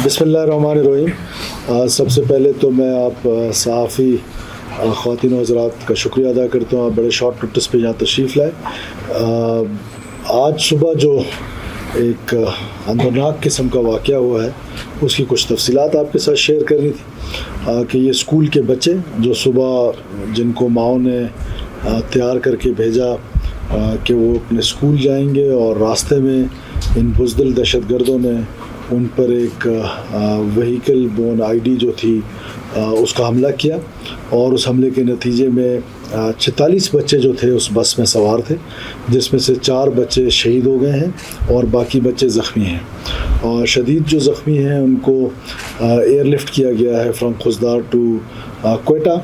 بسم اللہ الرحمن الرحیم. سب سے پہلے تو میں آپ صحافی خواتین و حضرات کا شکریہ ادا کرتا ہوں. آپ بڑے شارٹ نوٹس پہ یہاں تشریف لائے. آج صبح جو ایک اندرناک قسم کا واقعہ ہوا ہے اس کی کچھ تفصیلات آپ کے ساتھ شیئر کرنی تھی کہ یہ اسکول کے بچے جو صبح جن کو ماؤں نے تیار کر کے بھیجا کہ وہ اپنے اسکول جائیں گے اور راستے میں ان بزدل دہشت گردوں نے ان پر ایک وہیکل بون آئی ڈی جو تھی اس کا حملہ کیا اور اس حملے کے نتیجے میں 46 بچے جو تھے اس بس میں سوار تھے، جس میں سے 4 بچے شہید ہو گئے ہیں اور باقی بچے زخمی ہیں. اور شدید جو زخمی ہیں ان کو ایئر لفٹ کیا گیا ہے فرام خوزدار ٹو کوئٹہ.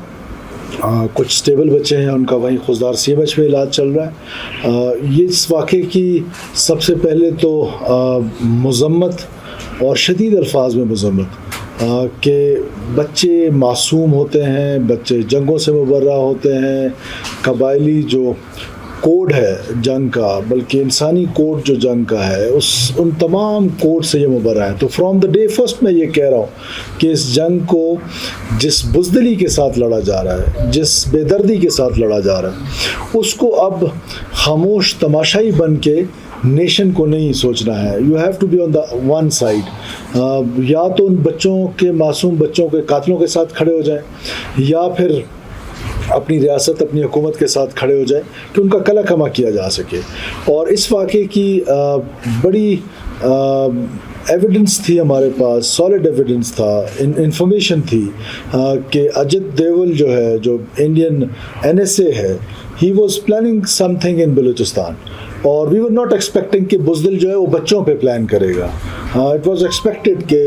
کچھ اسٹیبل بچے ہیں، ان کا وہیں خوزدار سی ایم ایچ میں علاج چل رہا ہے. یہ اس واقعے کی سب سے پہلے تو مذمت اور شدید الفاظ میں مذمت کہ بچے معصوم ہوتے ہیں، بچے جنگوں سے مبرہ ہوتے ہیں. قبائلی جو کوڈ ہے جنگ کا، بلکہ انسانی کوڈ جو جنگ کا ہے، ان تمام کوڈ سے یہ مبرہ ہے. تو فرام دا ڈے فرسٹ میں یہ کہہ رہا ہوں کہ اس جنگ کو جس بزدلی کے ساتھ لڑا جا رہا ہے، جس بے دردی کے ساتھ لڑا جا رہا ہے، اس کو اب خاموش تماشائی بن کے نیشن کو نہیں سوچنا ہے. You have to be on the one side. یا تو ان بچوں کے، معصوم بچوں کے قاتلوں کے ساتھ کھڑے ہو جائیں، یا پھر اپنی ریاست، اپنی حکومت کے ساتھ کھڑے ہو جائیں کہ ان کا کلا کما کیا جا سکے. اور اس واقعے کی بڑی ایویڈنس تھی ہمارے پاس، سالڈ ایویڈنس تھا، انفارمیشن تھی کہ اجت دیول جو ہے، جو انڈین NSA ہے، he was planning some thing in Balochistan. اور وی ور ناٹ ایکسپیکٹنگ کہ بزدل جو ہے وہ بچوں پہ پلان کرے گا. اٹ واز ایکسپیکٹڈ کہ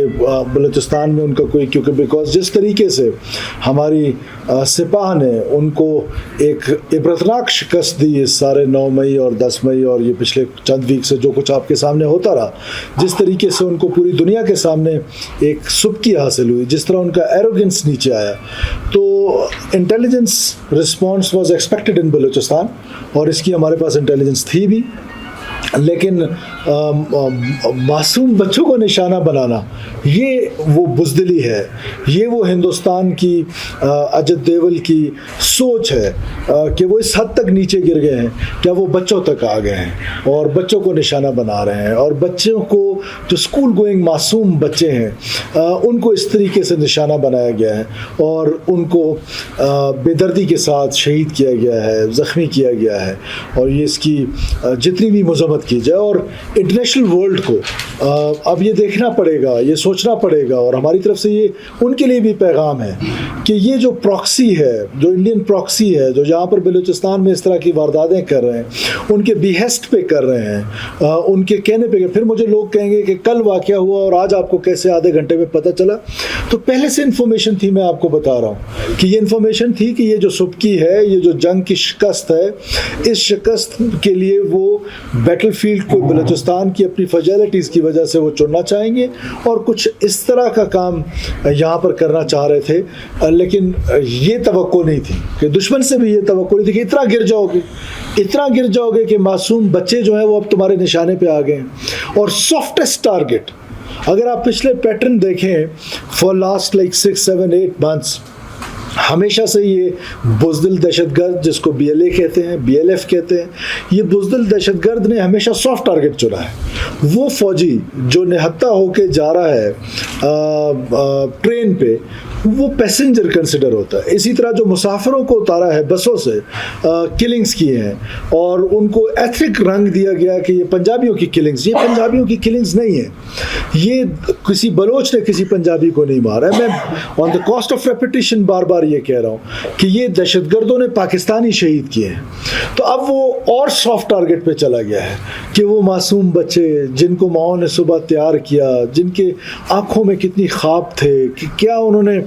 بلوچستان میں ان کا کوئی، کیونکہ بیکاز جس طریقے سے ہماری سپاہ نے ان کو ایک عبرتناک شکست دی اس سارے 9 مئی اور 10 مئی اور یہ پچھلے چند ویک سے جو کچھ آپ کے سامنے ہوتا رہا، جس طریقے سے ان کو پوری دنیا کے سامنے ایک سبکی حاصل ہوئی، جس طرح ان کا ایروگنس نیچے آیا، تو intelligence response was expected in Balochistan. اور اس کی ہمارے پاس انٹیلیجنس تھی بھی. لیکن معصوم بچوں کو نشانہ بنانا، یہ وہ بزدلی ہے، یہ وہ ہندوستان کی اجت دیول کی سوچ ہے کہ وہ اس حد تک نیچے گر گئے ہیں کہ وہ بچوں تک آ گئے ہیں اور بچوں کو نشانہ بنا رہے ہیں. اور بچوں کو، جو اسکول گوئنگ معصوم بچے ہیں، ان کو اس طریقے سے نشانہ بنایا گیا ہے اور ان کو بے دردی کے ساتھ شہید کیا گیا ہے، زخمی کیا گیا ہے. اور یہ اس کی جتنی بھی مذمت کی جائے، اور انٹرنیشنل ورلڈ کو اب یہ دیکھنا پڑے گا، یہ سوچنا پڑے گا، اور ہماری طرف سے یہ ان کے لیے بھی پیغام ہے کہ یہ جو پراکسی ہے، جو انڈین پراکسی ہے، جو جہاں پر بلوچستان میں اس طرح کی وارداتیں کر رہے ہیں، ان کے بیہسٹ پہ کر رہے ہیں، ان کے کہنے پہ. پھر مجھے لوگ کہیں گے کہ کل واقعہ ہوا اور آج آپ کو کیسے آدھے گھنٹے میں پتہ چلا. تو پہلے سے انفارمیشن تھی، میں آپ کو بتا رہا ہوں کہ یہ انفارمیشن تھی کہ یہ جو سبکی ہے، یہ جو جنگ کی شکست ہے، اس شکست کے لیے وہ بیٹل فیلڈ کو بلوچستان کی اپنی فیجلٹیز کی وجہ سے وہ چننا چاہیں گے اور کچھ اس طرح کا کام یہاں پر کرنا چاہ رہے تھے. لیکن یہ توقع نہیں تھی کہ دشمن سے بھی یہ توقع نہیں تھی کہ اتنا گر جاؤ گے کہ معصوم بچے جو ہیں وہ اب تمہارے نشانے پہ آ گئے ہیں. اور سافٹسٹ ٹارگٹ، اگر آپ پچھلے پیٹرن دیکھیں فار لاسٹ لائک 6, 7, 8 months، ہمیشہ سے یہ بزدل دہشت گرد، جس کو BLA کہتے ہیں، BLF کہتے ہیں، یہ بزدل دہشت گرد نے ہمیشہ سافٹ ٹارگٹ چنا ہے. وہ فوجی جو نہتہ ہو کے جا رہا ہے ٹرین پہ، وہ پیسنجر کنسیڈر ہوتا ہے. اسی طرح جو مسافروں کو اتارا ہے بسوں سے، کلنگز کیے ہیں اور ان کو ایتھنک رنگ دیا گیا کہ یہ پنجابیوں کی کلنگز. یہ پنجابیوں کی کلنگز نہیں ہیں، یہ کسی بلوچ نے کسی پنجابی کو نہیں مارا ہے. میں آن دا کاسٹ آف ریپیٹیشن بار بار یہ کہہ رہا ہوں کہ یہ دہشت گردوں نے پاکستانی شہید کیے ہیں. تو اب وہ اور سافٹ ٹارگٹ پہ چلا گیا ہے کہ وہ معصوم بچے جن کو ماؤں نے صبح تیار کیا، جن کے آنکھوں میں کتنی خواب تھے کہ کیا انہوں نے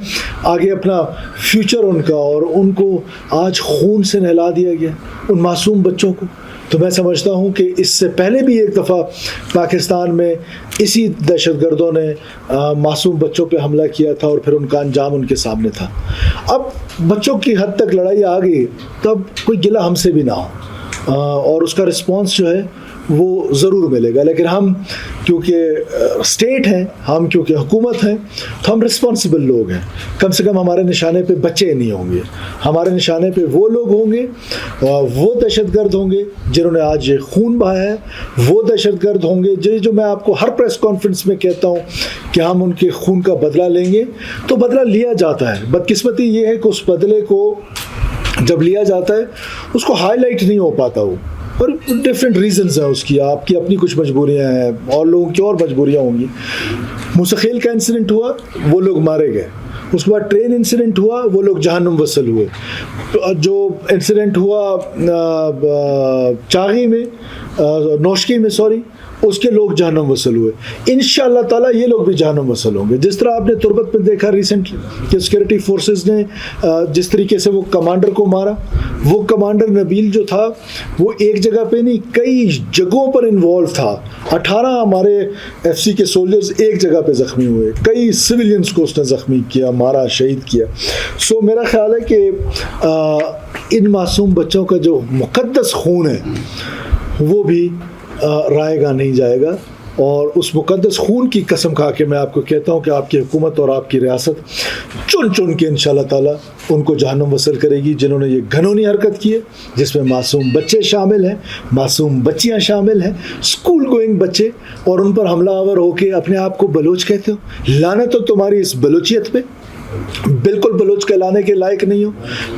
آگے اپنا فیوچر ان کا، اور ان کو آج خون سے نہلا دیا گیا، ان معصوم بچوں کو. تو میں سمجھتا ہوں کہ اس سے پہلے بھی ایک دفعہ پاکستان میں اسی دہشت گردوں نے معصوم بچوں پہ حملہ کیا تھا اور پھر ان کا انجام ان کے سامنے تھا. اب بچوں کی حد تک لڑائی آ گئی تو اب کوئی گلہ ہم سے بھی نہ ہو، اور اس کا رسپانس جو ہے وہ ضرور ملے گا. لیکن ہم کیونکہ اسٹیٹ ہیں, ہم کیونکہ حکومت ہیں, تو ہم رسپانسبل لوگ ہیں. کم سے کم ہمارے نشانے پہ بچے نہیں ہوں گے, ہمارے نشانے پہ وہ لوگ ہوں گے, وہ دہشت گرد ہوں گے جنہوں نے آج یہ خون بہایا ہے, وہ دہشت گرد ہوں گے جو میں آپ کو ہر پریس کانفرنس میں کہتا ہوں کہ ہم ان کے خون کا بدلہ لیں گے. تو بدلہ لیا جاتا ہے. بدقسمتی یہ ہے کہ اس بدلے کو جب لیا جاتا ہے اس کو ہائی لائٹ نہیں ہو پاتا, وہ اور ڈفرینٹ ریزنز ہیں اس کی. آپ کی اپنی کچھ مجبوریاں ہیں, اور لوگوں کی اور مجبوریاں ہوں گی. موسی کا انسیڈنٹ ہوا, وہ لوگ مارے گئے. اس کے بعد ٹرین انسیڈنٹ ہوا, وہ لوگ جہنم وصل ہوئے. جو انسیڈنٹ ہوا چاغی میں, نوشکی میں اس کے لوگ جہنم وصل ہوئے. انشاءاللہ تعالیٰ یہ لوگ بھی جہنم وصل ہوں گے. جس طرح آپ نے تربت میں دیکھا ریسنٹلی کہ سیکورٹی فورسز نے جس طریقے سے وہ کمانڈر کو مارا, وہ کمانڈر نبیل جو تھا وہ ایک جگہ پہ نہیں کئی جگہوں پر انوالو تھا. 18 ہمارے ایف سی کے سولجرز ایک جگہ پہ زخمی ہوئے, کئی سویلینز کو اس نے زخمی کیا, مارا, شہید کیا. سو میرا خیال ہے کہ ان معصوم بچوں کا جو مقدس خون ہے وہ بھی رائے گا نہیں جائے گا. اور اس مقدس خون کی قسم کھا کے میں آپ کو کہتا ہوں کہ آپ کی حکومت اور آپ کی ریاست چن چن کے انشاءاللہ تعالیٰ ان کو جہنم وصل کرے گی جنہوں نے یہ گھنونی حرکت کی ہے, جس میں معصوم بچے شامل ہیں, معصوم بچیاں شامل ہیں, اسکول گوئنگ بچے, اور ان پر حملہ آور ہو کے اپنے آپ کو بلوچ کہتے ہو. لعنت تو تمہاری اس بلوچیت پہ, بالکل بلوچ کہلانے کے لائق نہیں ہو.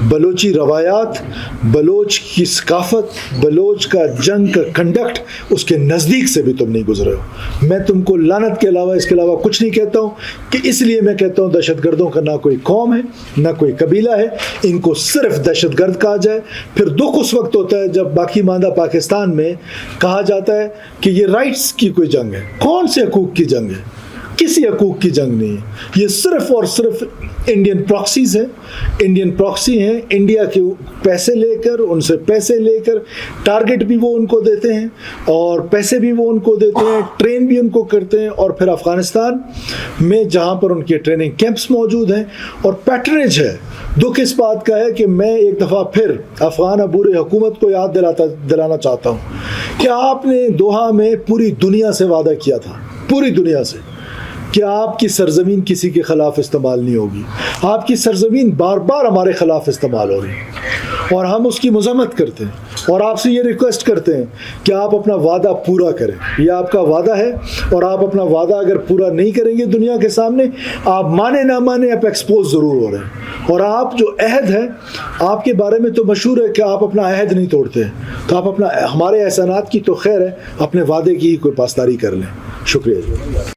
بلوچی روایات, بلوچ کی ثقافت, بلوچ کا جنگ کا کنڈکٹ, اس کے نزدیک سے بھی تم نہیں گزرے ہو. میں تم کو لعنت کے علاوہ اس کے علاوہ کچھ نہیں کہتا ہوں, کہ اس لیے میں کہتا ہوں دہشت گردوں کا نہ کوئی قوم ہے نہ کوئی قبیلہ ہے, ان کو صرف دہشت گرد کہا جائے. پھر دکھ اس وقت ہوتا ہے جب باقی ماندہ پاکستان میں کہا جاتا ہے کہ یہ رائٹس کی کوئی جنگ ہے. کون سے حقوق کی جنگ ہے؟ کسی حقوق کی جنگ نہیں ہے. یہ صرف اور صرف انڈین پراکسیز ہیں, انڈین پراکسی ہیں. انڈیا کے پیسے لے کر, ان سے پیسے لے کر, ٹارگٹ بھی وہ ان کو دیتے ہیں اور پیسے بھی وہ ان کو دیتے ہیں, ٹرین بھی ان کو کرتے ہیں. اور پھر افغانستان میں جہاں پر ان کے ٹریننگ کیمپس موجود ہیں اور پیٹرنیج ہے. دکھ اس بات کا ہے کہ میں ایک دفعہ پھر افغان عبور حکومت کو یاد دلانا چاہتا ہوں کہ آپ نے دوحہ میں پوری دنیا سے وعدہ کیا تھا, پوری دنیا سے, کہ آپ کی سرزمین کسی کے خلاف استعمال نہیں ہوگی. آپ کی سرزمین بار بار ہمارے خلاف استعمال ہو رہی ہے اور ہم اس کی مذمت کرتے ہیں اور آپ سے یہ ریکویسٹ کرتے ہیں کہ آپ اپنا وعدہ پورا کریں. یہ آپ کا وعدہ ہے اور آپ اپنا وعدہ اگر پورا نہیں کریں گے دنیا کے سامنے, آپ مانے نہ مانے آپ ایکسپوز ضرور ہو رہے ہیں. اور آپ جو عہد ہے, آپ کے بارے میں تو مشہور ہے کہ آپ اپنا عہد نہیں توڑتے, تو آپ اپنا, ہمارے احسانات کی تو خیر ہے, اپنے وعدے کی ہی کوئی پاسداری کر لیں. شکریہ.